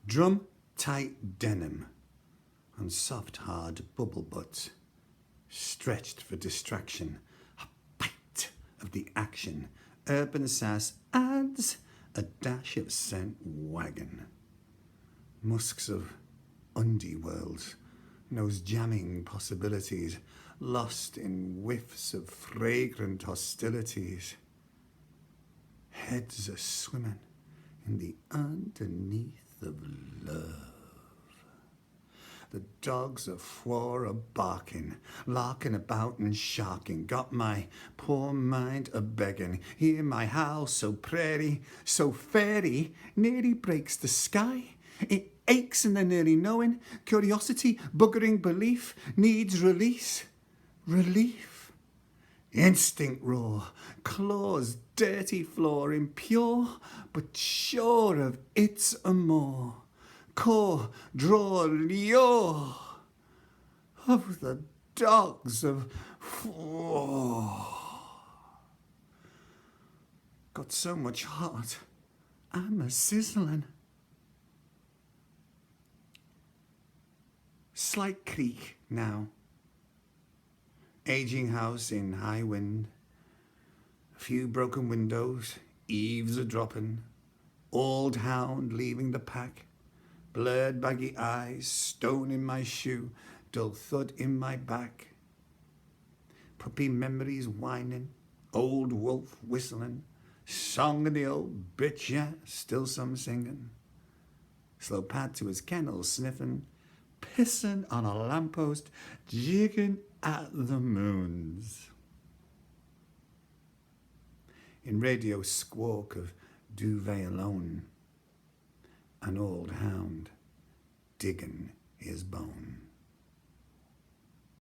Drum tight denim on soft hard bubble butts, stretched for distraction, a bite of the action. Urban sass adds a dash of scent wagon. Musks of undie worlds, nose jamming possibilities, lost in whiffs of fragrant hostilities. Heads are swimming in the underneath of love. The dogs of Phwoar are barking, larking about and sharking. Got my poor mind a-begging. Hear my howl so prairie, so fairy, nearly breaks the sky. It aches in the nearly knowing. Curiosity, buggering belief, needs release. Relief. Instinct raw, claws, dirty floor, impure, but sure of its amour. Core, draw, lure of the dogs of Phwoar. Got so much heart, I'm a sizzling. Slight creak now. Aging house in high wind. A few broken windows, eaves a dropping. Old hound leaving the pack. Blurred baggy eyes, stone in my shoe, dull thud in my back. Puppy memories whining, old wolf whistling. Song of the old bitch, yeah, still some singing. Slow pad to his kennel sniffing. Pissing on a lamppost, jigging at the moons. In radio squawk of duvet alone, an old hound digging his bone.